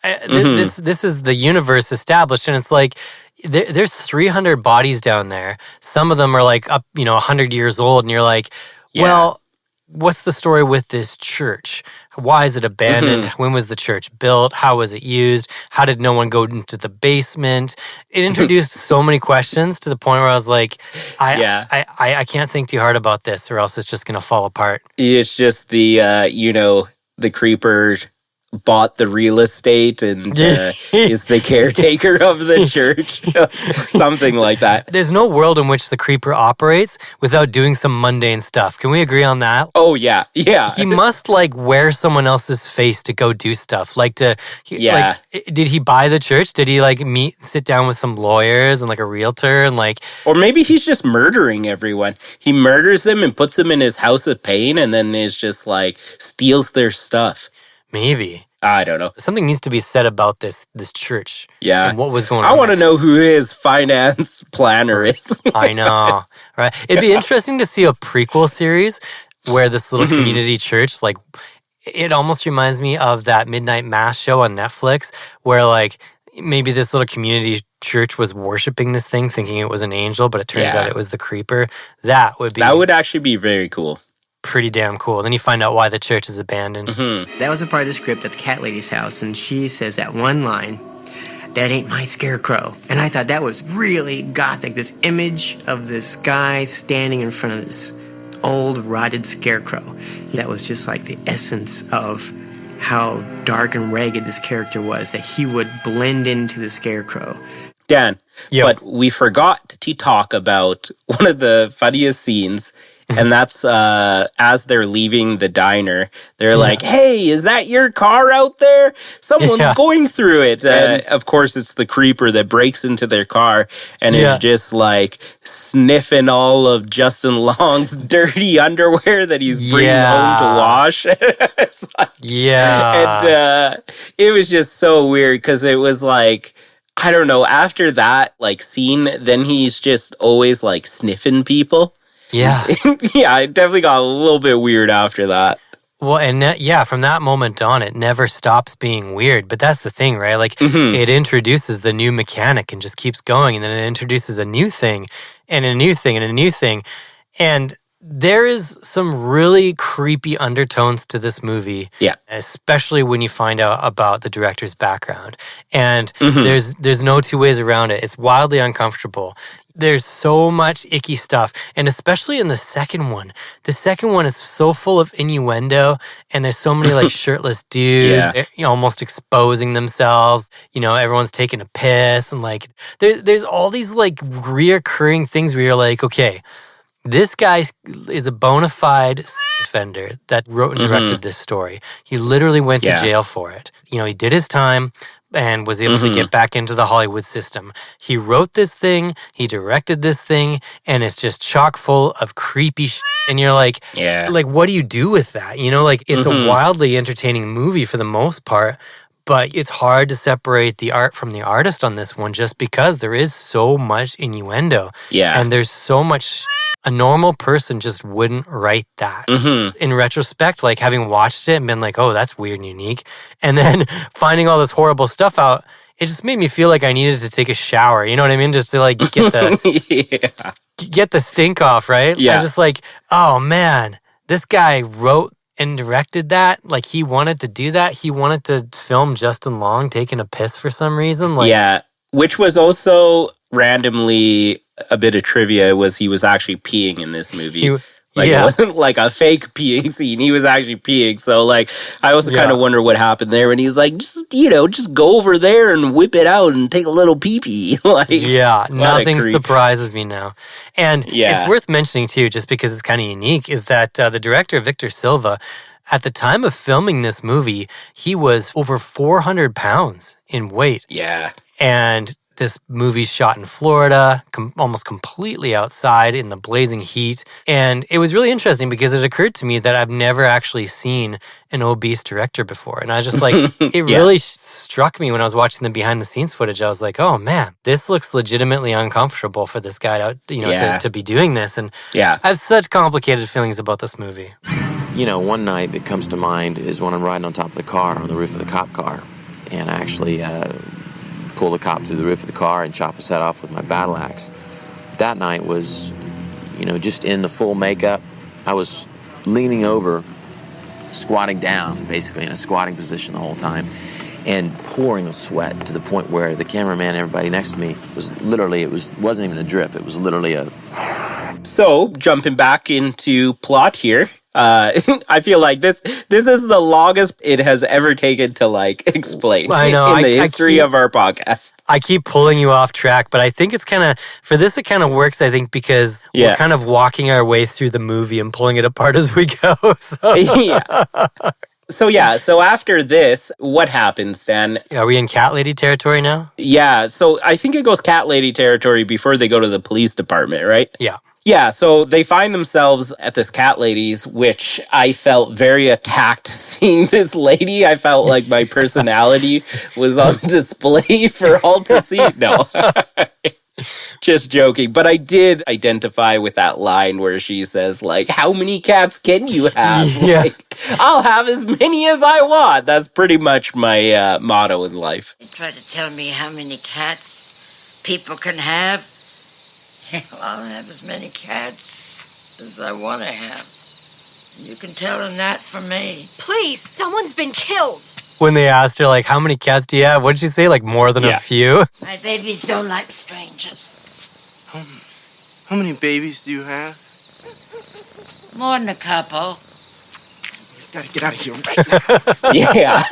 S1: this is the universe established, and it's like there's 300 bodies down there. Some of them are like up, 100 years old, and you're like, well, what's the story with this church? Why is it abandoned? When was the church built? How was it used? How did no one go into the basement? It introduced so many questions to the point where I was like, I can't think too hard about this or else it's just going to fall apart.
S2: It's just the, the creeper bought the real estate and is the caretaker of the church. Something like that.
S1: There's no world in which the creeper operates without doing some mundane stuff. Can we agree on that?
S2: Oh, yeah. Yeah.
S1: He must like wear someone else's face to go do stuff. Did he buy the church? Did he like sit down with some lawyers and like a realtor and like...
S2: Or maybe he's just murdering everyone. He murders them and puts them in his house of pain and then is just like steals their stuff.
S1: Maybe.
S2: I don't know.
S1: Something needs to be said about this church.
S2: Yeah.
S1: And what was going on.
S2: I want to know who his finance planner is.
S1: I know. Right. It'd be interesting to see a prequel series where this little community church, like, it almost reminds me of that Midnight Mass show on Netflix where, like, maybe this little community church was worshiping this thing thinking it was an angel, but it turns out it was the creeper. That would actually be very cool. Pretty damn cool. Then you find out why the church is abandoned.
S8: That was a part of the script at the cat lady's house, and she says that one line, "That ain't my scarecrow." And I thought that was really gothic, this image of this guy standing in front of this old rotted scarecrow. That was just like the essence of how dark and ragged this character was, that he would blend into the scarecrow.
S2: Dan, but we forgot to talk about one of the funniest scenes, and that's as they're leaving the diner. They're like, "Hey, is that your car out there? Someone's going through it." Of course, it's the creeper that breaks into their car and is just like sniffing all of Justin Long's dirty underwear that he's bringing home to wash. It's like, and it was just so weird because it was like, I don't know, after that, like, scene, then he's just always, like, sniffing people.
S1: Yeah.
S2: Yeah, it definitely got a little bit weird after that.
S1: Well, and from that moment on, it never stops being weird. But that's the thing, right? Like, it introduces the new mechanic and just keeps going. And then it introduces a new thing and a new thing and a new thing. And there is some really creepy undertones to this movie.
S2: Yeah.
S1: Especially when you find out about the director's background. And there's no two ways around it. It's wildly uncomfortable. There's so much icky stuff. And especially in the second one. The second one is so full of innuendo. And there's so many like shirtless dudes almost exposing themselves. You know, everyone's taking a piss. And like there's all these like reoccurring things where you're like, okay, this guy is a bona fide offender that wrote and directed this story. He literally went to jail for it. You know, he did his time and was able to get back into the Hollywood system. He wrote this thing, he directed this thing, and it's just chock full of creepy shit. And you're like, like, what do you do with that? You know, like, it's a wildly entertaining movie for the most part, but it's hard to separate the art from the artist on this one just because there is so much innuendo.
S2: Yeah.
S1: And there's so much a normal person just wouldn't write that. In retrospect, like having watched it and been like, oh, that's weird and unique. And then finding all this horrible stuff out, it just made me feel like I needed to take a shower. You know what I mean? Just to like get the get the stink off, right?
S2: Yeah.
S1: I was just like, oh man, this guy wrote and directed that. Like he wanted to do that. He wanted to film Justin Long taking a piss for some reason. Like,
S2: which was also randomly a bit of trivia was he was actually peeing in this movie. It wasn't like a fake peeing scene. He was actually peeing. So like, I also kind of wonder what happened there when he's like, just go over there and whip it out and take a little pee-pee. Like,
S1: nothing surprises me now. And it's worth mentioning too, just because it's kind of unique, is that the director, Victor Silva, at the time of filming this movie, he was over 400 pounds in weight.
S2: Yeah.
S1: And this movie's shot in Florida, almost completely outside in the blazing heat. And it was really interesting because it occurred to me that I've never actually seen an obese director before. And I was just like, it really struck me when I was watching the behind the scenes footage. I was like, oh man, this looks legitimately uncomfortable for this guy to be doing this. And I have such complicated feelings about this movie.
S13: You know, one night that comes to mind is when I'm riding on top of the car, on the roof of the cop car. And I actually pull the cop through the roof of the car and chop his head off with my battle axe. That night was, just in the full makeup. I was leaning over, squatting down, basically in a squatting position the whole time, and pouring a sweat to the point where the cameraman and everybody next to me was literally, wasn't even a drip. It was literally a...
S2: So, jumping back into plot here, I feel like this is the longest it has ever taken to like explain
S1: I know,
S2: in the history of our podcast.
S1: I keep pulling you off track, but I think it's kind of, for this it kind of works, I think, because we're kind of walking our way through the movie and pulling it apart as we go.
S2: So after this, what happens, Dan?
S1: Are we in cat lady territory now?
S2: Yeah, so I think it goes cat lady territory before they go to the police department, right?
S1: Yeah.
S2: Yeah, so they find themselves at this cat lady's, which I felt very attacked seeing this lady. I felt like my personality was on display for all to see. No, just joking. But I did identify with that line where she says, like, how many cats can you have?
S1: Yeah.
S2: Like, I'll have as many as I want. That's pretty much my motto in life.
S14: You try to tell me how many cats people can have. Hell, I'll have as many cats as I want to have. You can tell them that from me.
S10: Please, someone's been killed.
S1: When they asked her, like, how many cats do you have? What did she say? Like, more than a few?
S14: My babies don't like strangers.
S11: How many babies do you have?
S14: More than a couple.
S11: We've got to get out of here right now.
S2: Yeah,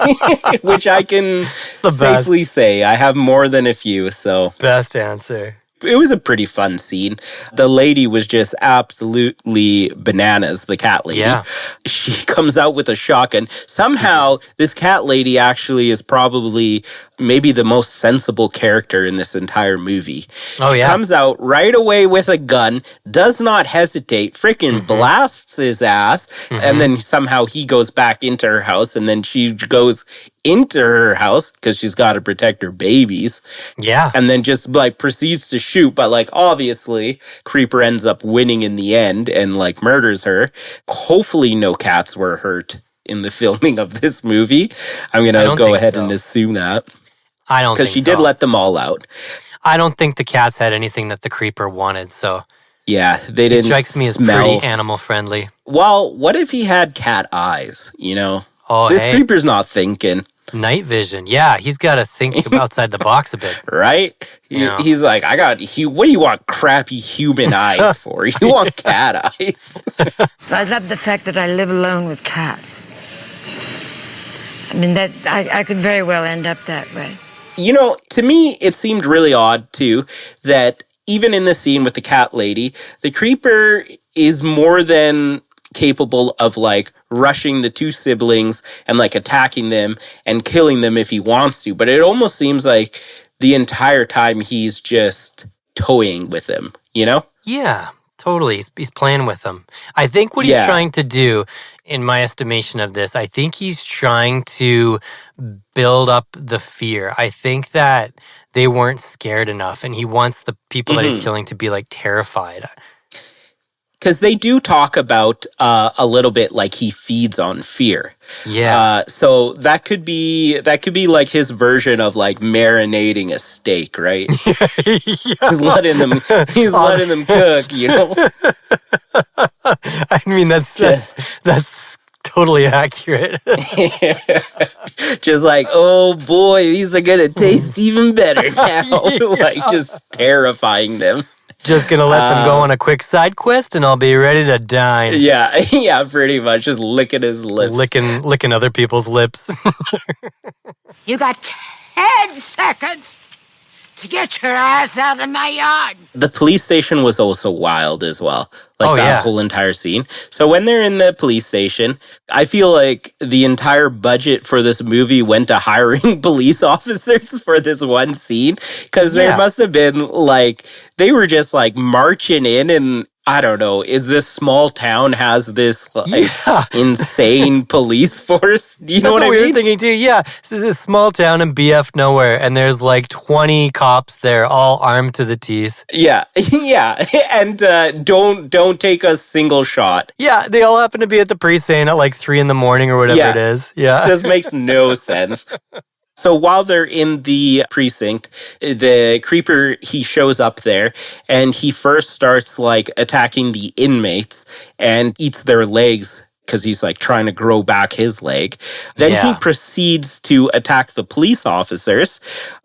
S2: which I can safely say I have more than a few, so.
S1: Best answer.
S2: It was a pretty fun scene. The lady was just absolutely bananas, the cat lady.
S1: Yeah.
S2: She comes out with a shotgun. Somehow, this cat lady actually is probably maybe the most sensible character in this entire movie.
S1: Oh, yeah.
S2: She comes out right away with a gun, does not hesitate, freaking blasts his ass, and then somehow he goes back into her house, and then she goes into her house because she's got to protect her babies.
S1: Yeah.
S2: And then just like proceeds to shoot, but like obviously Creeper ends up winning in the end and like murders her. Hopefully no cats were hurt in the filming of this movie. I'm going to go ahead and assume that.
S1: I don't think so.
S2: Because she did let them all out.
S1: I don't think the cats had anything that the Creeper wanted, so.
S2: Yeah, they didn't.
S1: He strikes me as pretty animal friendly.
S2: Well, what if he had cat eyes, you know?
S1: Oh,
S2: this Creeper's not thinking.
S1: Night vision. Yeah, he's got to think outside the box a bit.
S2: Right? He's like, what do you want crappy human eyes for? You want cat eyes.
S14: I love the fact that I live alone with cats. I mean, that I could very well end up that way.
S2: You know, to me, it seemed really odd, too, that even in the scene with the cat lady, the Creeper is more than capable of like rushing the two siblings and like attacking them and killing them if he wants to. But it almost seems like the entire time he's just toying with them, you know?
S1: Yeah, totally. He's playing with them. I think what he's trying to do, in my estimation of this, I think he's trying to build up the fear. I think that they weren't scared enough and he wants the people that he's killing to be like terrified.
S2: Because they do talk about a little bit like he feeds on fear.
S1: Yeah.
S2: So that could be like his version of like marinating a steak, right? He's letting them cook, you know.
S1: I mean that's totally accurate.
S2: Just like, oh boy, these are gonna taste even better now. Like just terrifying them.
S1: Just gonna let them go on a quick side quest and I'll be ready to dine.
S2: Yeah, pretty much. Just licking his lips.
S1: Licking other people's lips.
S14: You got 10 seconds to get your ass out of my yard.
S2: The police station was also wild as well. Like that whole entire scene. So when they're in the police station, I feel like the entire budget for this movie went to hiring police officers for this one scene. Because there must have been like, they were just like marching in and I don't know, is this small town has this like insane police force? Do you know what I mean?
S1: We were thinking too. Yeah, this is a small town in BF nowhere, and there's like 20 cops there, all armed to the teeth.
S2: Yeah, and don't take a single shot.
S1: Yeah, they all happen to be at the precinct at like 3 a.m. or whatever it is. Yeah,
S2: this makes no sense. So while they're in the precinct, the Creeper, he shows up there and he first starts like attacking the inmates and eats their legs because he's like trying to grow back his leg. Then he proceeds to attack the police officers.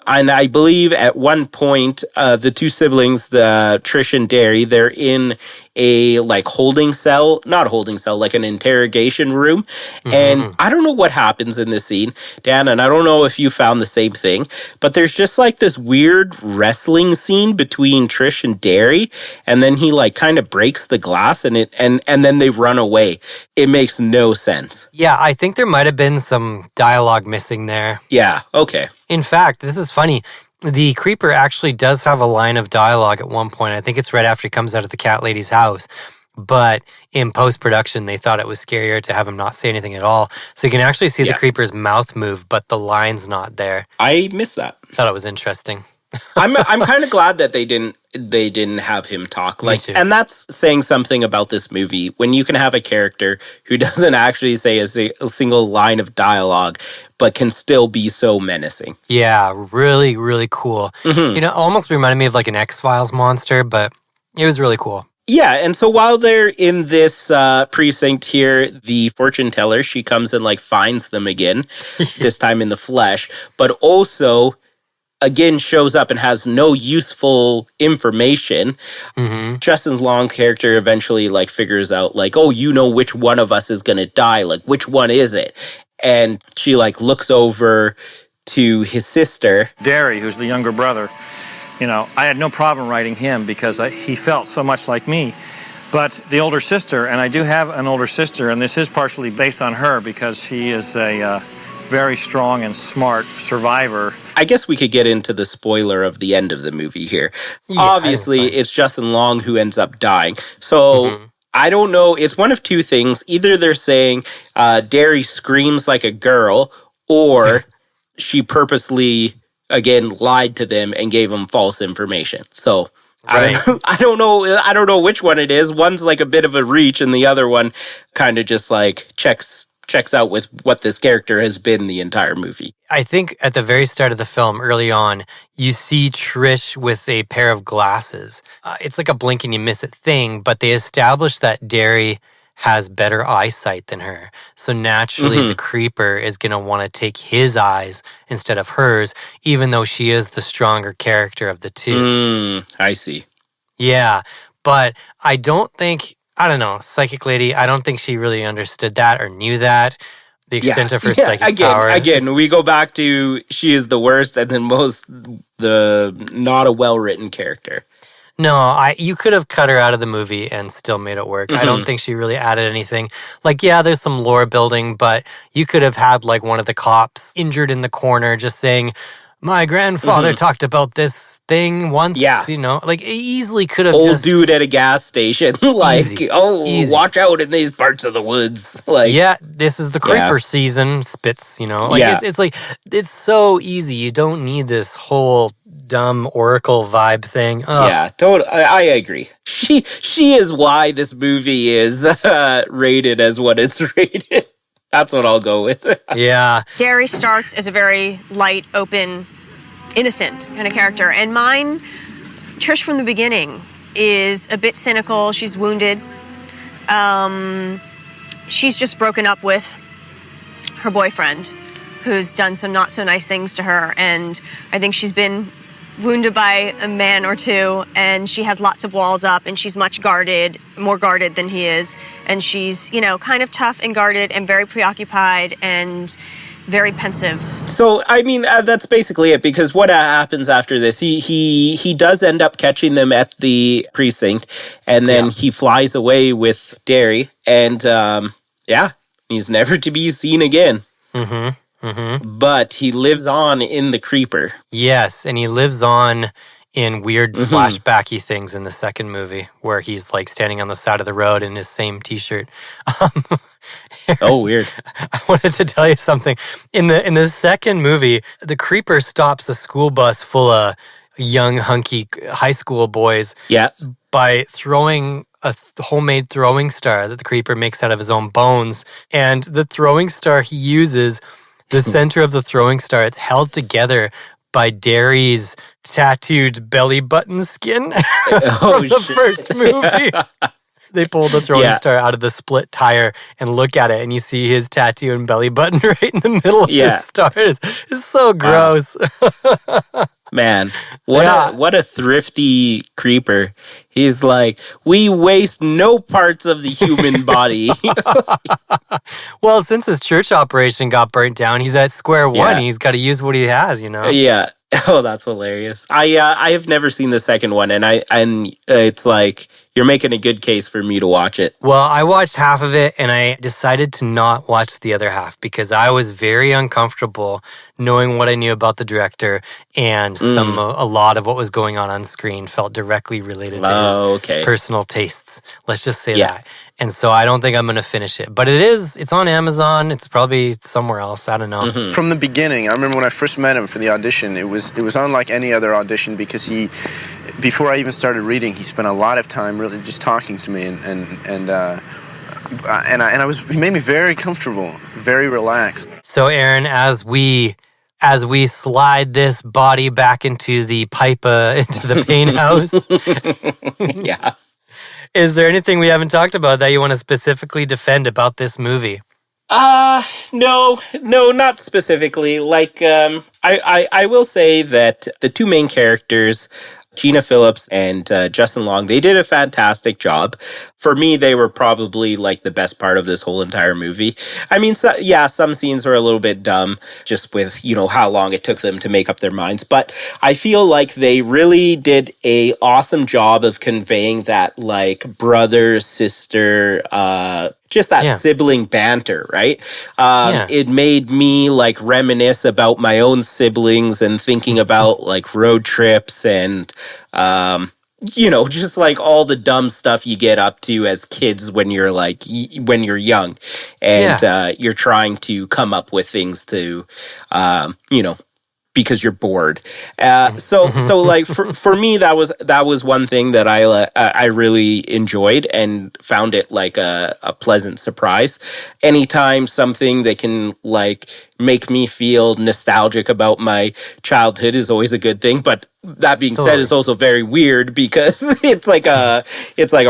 S2: And I believe at one point, the two siblings, the Trish and Derry, they're in a like like an interrogation room. And I don't know what happens in this scene, Dan, and I don't know if you found the same thing, but there's just like this weird wrestling scene between Trish and Derry. And then he like kind of breaks the glass and then they run away. It makes no sense.
S1: Yeah, I think there might have been some dialogue missing there.
S2: Yeah, okay.
S1: In fact, this is funny. The creeper actually does have a line of dialogue at one point. I think it's right after he comes out of the cat lady's house. But in post-production, they thought it was scarier to have him not say anything at all. So you can actually see the creeper's mouth move, but the line's not there.
S2: I missed that.
S1: Thought it was interesting.
S2: I'm kind of glad that they didn't have him talk.
S1: Me too.
S2: And that's saying something about this movie when you can have a character who doesn't actually say a single line of dialogue, but can still be so menacing.
S1: Yeah, really, really cool.
S2: Mm-hmm.
S1: You know, almost reminded me of like an X-Files monster, but it was really cool.
S2: Yeah, and so while they're in this precinct here, the fortune teller, she comes and finds them again, this time in the flesh, but also again shows up and has no useful information.
S1: Mm-hmm.
S2: Justin Long's character eventually figures out oh, you know which one of us is going to die, which one is it? And she looks over to his sister,
S5: Derry, who's the younger brother. You know, I had no problem writing him because he felt so much like me. But the older sister, and I do have an older sister, and this is partially based on her because she is a very strong and smart survivor.
S2: I guess we could get into the spoiler of the end of the movie here.
S1: Yeah,
S2: obviously, it's Justin Long who ends up dying. So I don't know. It's one of two things. Either they're saying Derry screams like a girl, or she purposely again lied to them and gave them false information. So I don't know which one it is. One's a bit of a reach, and the other one kind of just checks out with what this character has been the entire movie.
S1: I think at the very start of the film, early on, you see Trish with a pair of glasses. It's like a blink and you miss it thing, but they establish that Derry has better eyesight than her. So naturally, the creeper is going to want to take his eyes instead of hers, even though she is the stronger character of the two.
S2: I see.
S1: Yeah, but I don't think, I don't know, Psychic Lady, I don't think she really understood that or knew that. The extent of her psychic power.
S2: Again, we go back to she is the worst and then not a well-written character.
S1: No, you could have cut her out of the movie and still made it work. I don't think she really added anything. There's some lore building, but you could have had one of the cops injured in the corner just saying, my grandfather talked about this thing once, easily could have
S2: Old dude at a gas station,
S1: Easy.
S2: Watch out in these parts of the woods.
S1: Yeah, this is the creeper season, spits, it's so easy. You don't need this whole dumb Oracle vibe thing. Ugh.
S2: Yeah, totally. I agree. She is why this movie is rated as what it's rated. That's what I'll go with.
S1: Yeah.
S10: Derry starts as a very light, open, innocent kind of character. And mine, Trish from the beginning, is a bit cynical. She's wounded. She's just broken up with her boyfriend, who's done some not so nice things to her. And I think she's been wounded by a man or two, and she has lots of walls up, and she's much guarded, more guarded than he is. And she's, kind of tough and guarded and very preoccupied and very pensive.
S2: So, that's basically it, because what happens after this, he does end up catching them at the precinct, and then he flies away with Derry, and he's never to be seen again. But he lives on in the creeper.
S1: Yes, and he lives on in weird flashbacky things in the second movie, where he's standing on the side of the road in his same t-shirt.
S2: Oh, weird.
S1: I wanted to tell you something. In the second movie, the creeper stops a school bus full of young, hunky high school boys by throwing a homemade throwing star that the creeper makes out of his own bones. And the throwing star he uses, the center of the throwing star, it's held together by Derry's tattooed belly button skin from the first movie. They pull the throwing star out of the split tire and look at it, and you see his tattoo and belly button right in the middle of the star. It's so gross.
S2: Man, what a thrifty creeper. He's like, we waste no parts of the human body.
S1: Well, since his church operation got burnt down, he's at square one. He's got to use what he has,
S2: Yeah. Oh, that's hilarious. I have never seen the second one, and it's you're making a good case for me to watch it.
S1: Well, I watched half of it and I decided to not watch the other half because I was very uncomfortable knowing what I knew about the director, and a lot of what was going on screen felt directly related to his personal tastes. Let's just say that. And so I don't think I'm going to finish it. But it's on Amazon. It's probably somewhere else. I don't know.
S11: From the beginning, I remember when I first met him for the audition, it was unlike any other audition because before I even started reading, he spent a lot of time really just talking to me, he made me very comfortable, very relaxed.
S1: So Aaron, as we slide this body back into the pipe, into the paint house.
S2: Yeah.
S1: Is there anything we haven't talked about that you want to specifically defend about this movie?
S2: No, not specifically. Like, I will say that the two main characters, Gina Phillips and Justin Long, they did a fantastic job. For me, they were probably like the best part of this whole entire movie. I mean, some scenes were a little bit dumb just with, how long it took them to make up their minds. But I feel like they really did a awesome job of conveying that like brother, sister, just that sibling banter, right? It made me like reminisce about my own siblings and thinking about like road trips and, just like all the dumb stuff you get up to as kids when you're when you're young and you're trying to come up with things to, because you're bored. So like for me, that was one thing that I really enjoyed and found it like a pleasant surprise. Anytime something that can like make me feel nostalgic about my childhood is always a good thing. But that being said, it's also very weird because it's like a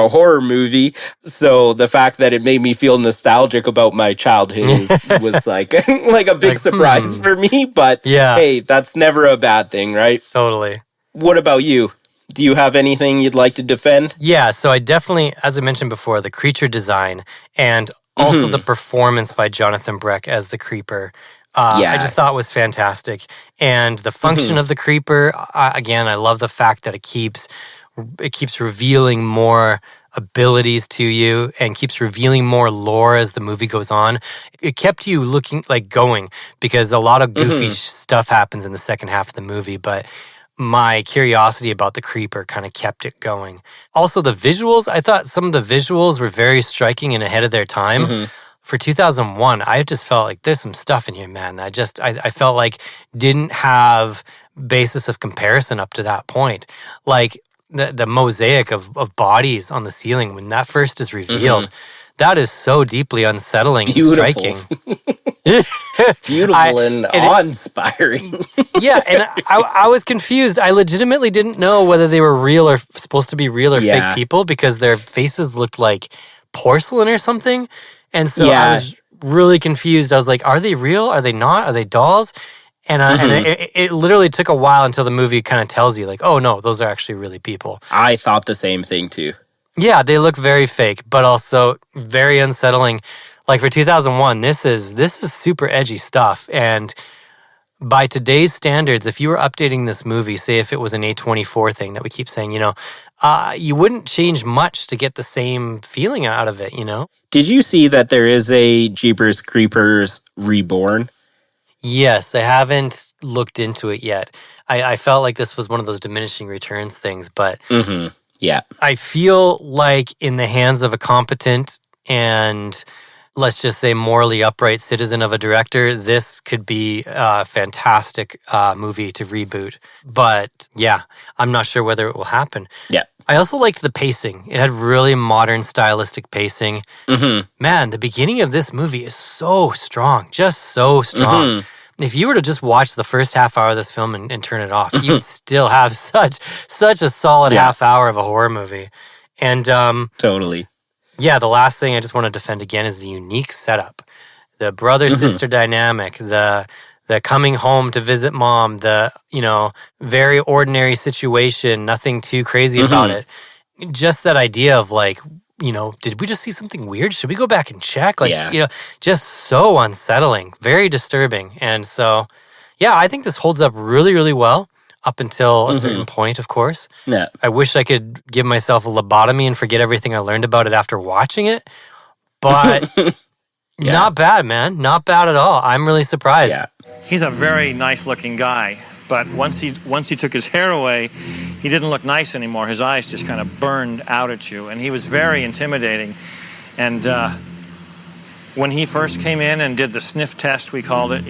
S2: horror movie. So the fact that it made me feel nostalgic about my childhood was like a big surprise for me. But hey, that's never a bad thing, right?
S1: Totally.
S2: What about you? Do you have anything you'd like to defend?
S1: Yeah, so I definitely, as I mentioned before, the creature design and also the performance by Jonathan Breck as the creeper. I just thought was fantastic. And the function of the creeper, again, I love the fact that it keeps revealing more abilities to you and keeps revealing more lore as the movie goes on. It kept you going because a lot of goofy stuff happens in the second half of the movie, but my curiosity about the creeper kind of kept it going. Also, the visuals, I thought some of the visuals were very striking and ahead of their time. For 2001, I just felt like there's some stuff in here, man. I felt like didn't have basis of comparison up to that point. Like the mosaic of bodies on the ceiling when that first is revealed, that is so deeply unsettling and striking.
S2: Beautiful and awe-inspiring.
S1: And I was confused. I legitimately didn't know whether they were real or supposed to be real or fake people because their faces looked like porcelain or something. And so I was really confused. I was like, are they real? Are they not? Are they dolls? And it literally took a while until the movie kind of tells you, like, oh, no, those are actually really people.
S2: I thought the same thing, too.
S1: Yeah, they look very fake, but also very unsettling. Like, for 2001, this is super edgy stuff. And by today's standards, if you were updating this movie, say if it was an A24 thing that we keep saying, you wouldn't change much to get the same feeling out of it, Did
S2: you see that there is a Jeepers Creepers Reborn?
S1: Yes, I haven't looked into it yet. I felt like this was one of those diminishing returns things, but I feel like in the hands of a competent and let's just say morally upright citizen of a director, this could be a fantastic movie to reboot. But I'm not sure whether it will happen.
S2: Yeah.
S1: I also liked the pacing. It had really modern stylistic pacing. Man, the beginning of this movie is so strong, just so strong. If you were to just watch the first half hour of this film and turn it off, you'd still have such a solid half hour of a horror movie. And
S2: totally.
S1: Yeah, the last thing I just want to defend again is the unique setup. The brother-sister dynamic, the coming home to visit mom, the, very ordinary situation, nothing too crazy about it. Just that idea of like, did we just see something weird? Should we go back and check? Just so unsettling, very disturbing. And so, I think this holds up really, really well. up until a certain point, of course.
S2: Yeah.
S1: I wish I could give myself a lobotomy and forget everything I learned about it after watching it. But not bad, man. Not bad at all. I'm really surprised.
S2: Yeah.
S5: He's a very nice-looking guy, but once he took his hair away, he didn't look nice anymore. His eyes just kind of burned out at you, and he was very intimidating. And when he first came in and did the sniff test, we called it,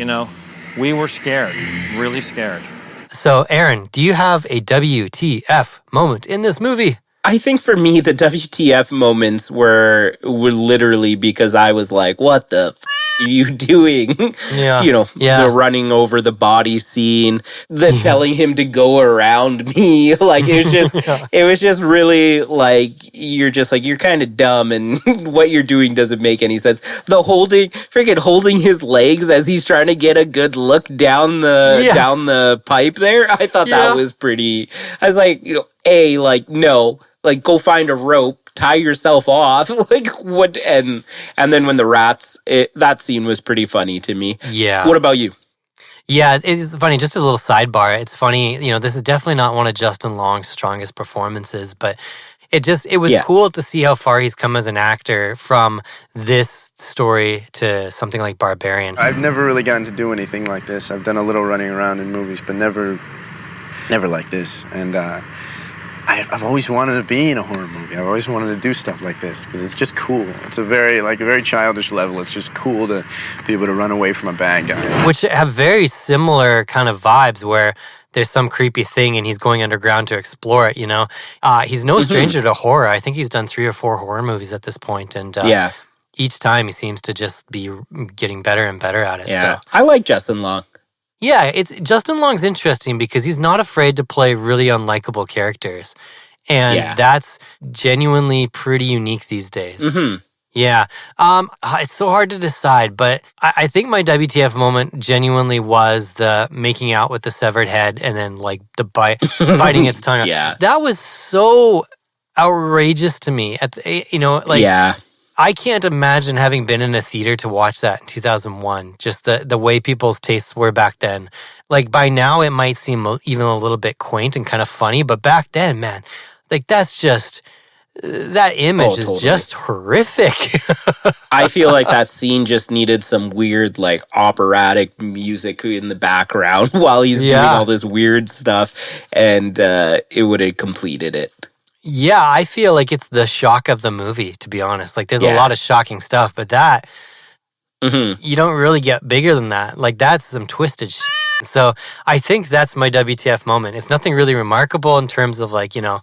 S5: we were scared, really scared.
S1: So, Aaron, do you have a WTF moment in this movie?
S2: I think for me, the WTF moments were literally because I was like, what the are you doing? The running over the body scene, the telling him to go around me. Like, it was just really like, you're kind of dumb and what you're doing doesn't make any sense. The holding his legs as he's trying to get a good look down the pipe there. I thought that was pretty, I was like, no, like go find a rope. Tie yourself off, like what? And then when the rats, that scene was pretty funny to me.
S1: Yeah.
S2: What about you?
S1: Yeah, it's funny. Just a little sidebar. It's funny. This is definitely not one of Justin Long's strongest performances, but it was cool to see how far he's come as an actor from this story to something like Barbarian.
S11: I've never really gotten to do anything like this. I've done a little running around in movies, but never like this. And I've always wanted to be in a horror movie. I've always wanted to do stuff like this because it's just cool. It's a very childish level. It's just cool to be able to run away from a bad guy.
S1: Which have very similar kind of vibes where there's some creepy thing and he's going underground to explore it, He's no stranger to horror. I think he's done 3 or 4 horror movies at this point, and each time he seems to just be getting better and better at it.
S2: Yeah,
S1: so.
S2: I like Justin Long.
S1: Yeah, Justin Long's interesting because he's not afraid to play really unlikable characters. And that's genuinely pretty unique these days. Mm-hmm. Yeah. It's so hard to decide, but I think my WTF moment genuinely was the making out with the severed head and then like the biting its tongue.
S2: Yeah.
S1: That was so outrageous to me. I can't imagine having been in a theater to watch that in 2001. Just the way people's tastes were back then. Like by now it might seem even a little bit quaint and kind of funny, but back then, man, like that's just, that image is just horrific.
S2: I feel like that scene just needed some weird like operatic music in the background while he's doing all this weird stuff, and it would have completed it.
S1: Yeah, I feel like it's the shock of the movie, to be honest. Like, there's a lot of shocking stuff, but that, you don't really get bigger than that. Like, that's some twisted shit. So, I think that's my WTF moment. It's nothing really remarkable in terms of, like, the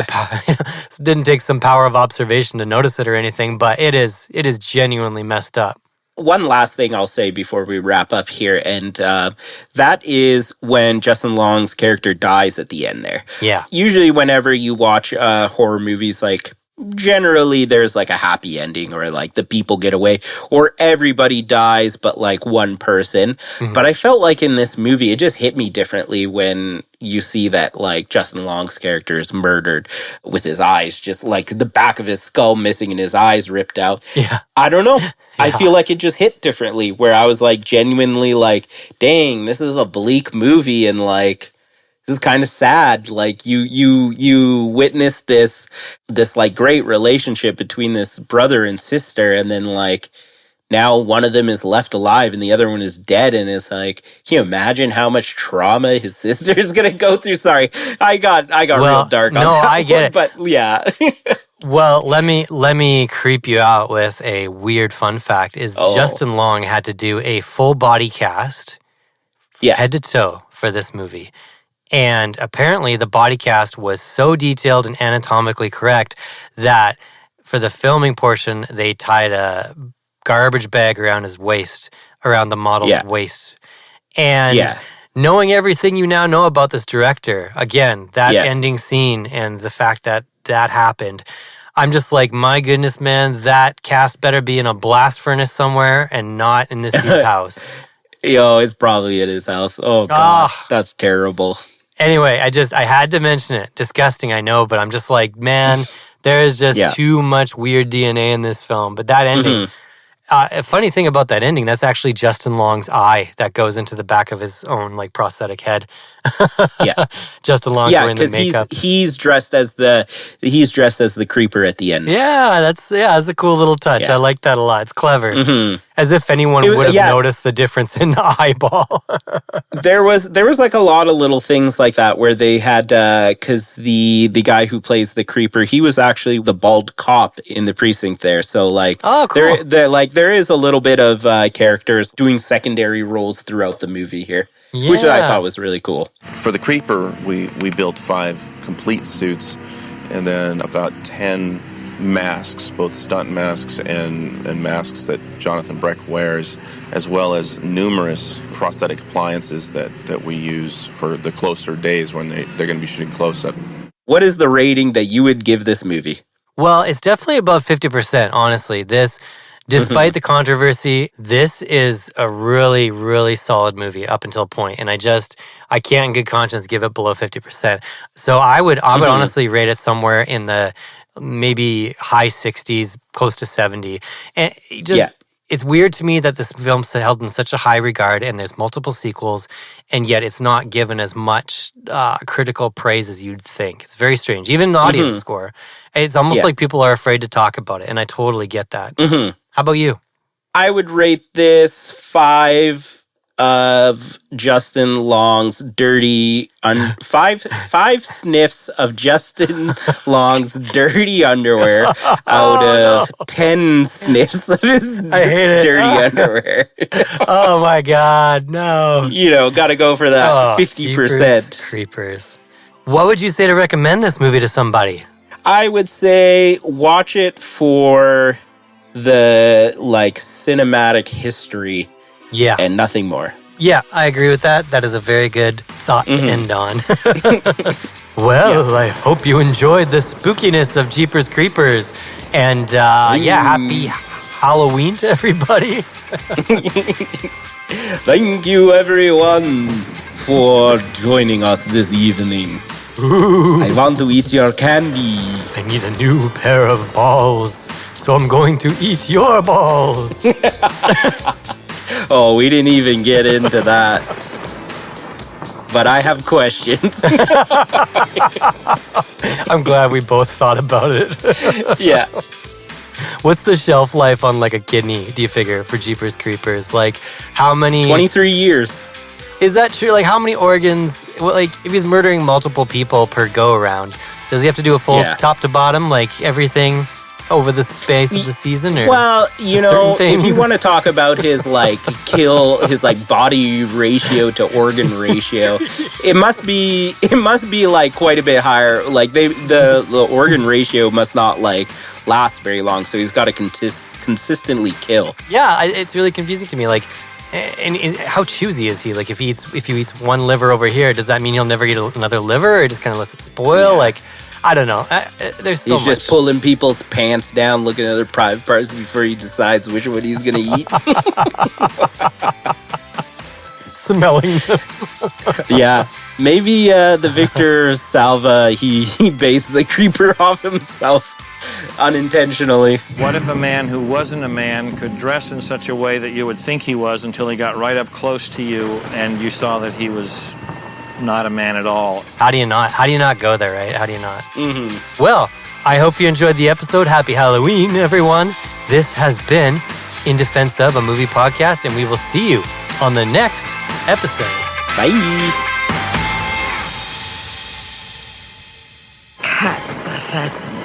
S1: power, it didn't take some power of observation to notice it or anything, but it is genuinely messed up.
S2: One last thing I'll say before we wrap up here, and that is when Justin Long's character dies at the end there.
S1: Yeah.
S2: Usually whenever you watch horror movies, like, generally there's like a happy ending or like the people get away or everybody dies but like one person. But I felt like in this movie it just hit me differently when you see that like Justin Long's character is murdered with his eyes, just like the back of his skull missing and his eyes ripped out.
S1: Yeah.
S2: I don't know. I feel like it just hit differently where I was like genuinely like, dang, this is a bleak movie and like this is kind of sad. Like you witness this like great relationship between this brother and sister, and then like now one of them is left alive and the other one is dead, and it's like, can you imagine how much trauma his sister is gonna go through? Sorry, I got real dark on that.
S1: No, I get it.
S2: But yeah.
S1: Well, let me creep you out with a weird fun fact. Justin Long had to do a full body cast, head to toe, for this movie. And apparently the body cast was so detailed and anatomically correct that for the filming portion, they tied a garbage bag around his waist, around the model's waist. And knowing everything you now know about this director, again, that ending scene and the fact that that happened, I'm just like, my goodness, man, that cast better be in a blast furnace somewhere and not in this dude's house.
S2: Yo, it's probably at his house. Oh, God, that's terrible.
S1: Anyway, I had to mention it. Disgusting, I know, but I'm just like, man, there is just too much weird DNA in this film. But that ending, a funny thing about that ending, that's actually Justin Long's eye that goes into the back of his own like prosthetic head.
S2: Yeah,
S1: Justin Long wearing the makeup.
S2: he's dressed as the creeper at the end.
S1: Yeah, that's a cool little touch.
S2: Yeah.
S1: I like that a lot. It's clever.
S2: Mm-hmm.
S1: As if anyone would have noticed the difference in the eyeball.
S2: There was like a lot of little things like that where they had because the guy who plays the creeper, he was actually the bald cop in the precinct there. So like,
S1: oh, cool.
S2: there is a little bit of characters doing secondary roles throughout the movie here, which I thought was really cool.
S15: For the creeper, we built 5 complete suits, and then about 10 masks, both stunt masks and masks that Jonathan Breck wears, as well as numerous prosthetic appliances that we use for the closer days when they're going to be shooting close-up.
S2: What is the rating that you would give this movie?
S1: Well, it's definitely above 50%, honestly. Despite the controversy, this is a really, really solid movie up until a point. And I can't in good conscience give it below 50%. So I would honestly rate it somewhere in the maybe high 60s, close to 70. And it's weird to me that this film's held in such a high regard and there's multiple sequels, and yet it's not given as much critical praise as you'd think. It's very strange. Even the audience score. It's almost like people are afraid to talk about it, and I totally get that. How about you?
S2: I would rate this 5 of Justin Long's dirty... 5 sniffs of Justin Long's dirty underwear out of 10 sniffs of his dirty underwear.
S1: Oh my God, no.
S2: Gotta go for that 50%.
S1: Creepers. What would you say to recommend this movie to somebody?
S2: I would say watch it for the cinematic history, and nothing more.
S1: Yeah, I agree with that. That is a very good thought to end on. Well, I hope you enjoyed the spookiness of Jeepers Creepers, and happy Halloween to everybody.
S2: Thank you, everyone, for joining us this evening.
S1: Ooh.
S2: I want to eat your candy.
S1: I need a new pair of balls. So I'm going to eat your balls.
S2: Oh, we didn't even get into that. But I have questions.
S1: I'm glad we both thought about it.
S2: Yeah.
S1: What's the shelf life on a kidney, do you figure, for Jeepers Creepers? How many...
S2: 23 years.
S1: Is that true? How many organs... if he's murdering multiple people per go-around, does he have to do a full top to bottom, everything... over the space of the season? Or
S2: well, if you want to talk about his body ratio to organ ratio, it must be quite a bit higher. The organ ratio must not last very long, so he's got to consistently kill.
S1: Yeah, it's really confusing to me. How choosy is he? If he eats one liver over here, does that mean he'll never eat another liver, or just kind of lets it spoil? Yeah. I don't know. There's so much.
S2: He's just pulling people's pants down, looking at their private parts before he decides which one he's going to eat.
S1: Smelling them.
S2: Yeah. Maybe the Victor Salva, he based the creeper off himself unintentionally.
S5: What if a man who wasn't a man could dress in such a way that you would think he was until he got right up close to you and you saw that he was... not a man at all?
S1: How do you not go there, right? How do you not? Well, I hope you enjoyed the episode. Happy Halloween, everyone. This has been In Defense of a Movie Podcast, and we will see you on the next episode.
S2: Bye.
S14: Cats are fascinating.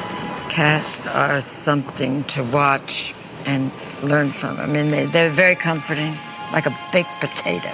S14: Cats are something to watch and learn from. I mean, they're very comforting, like a baked potato.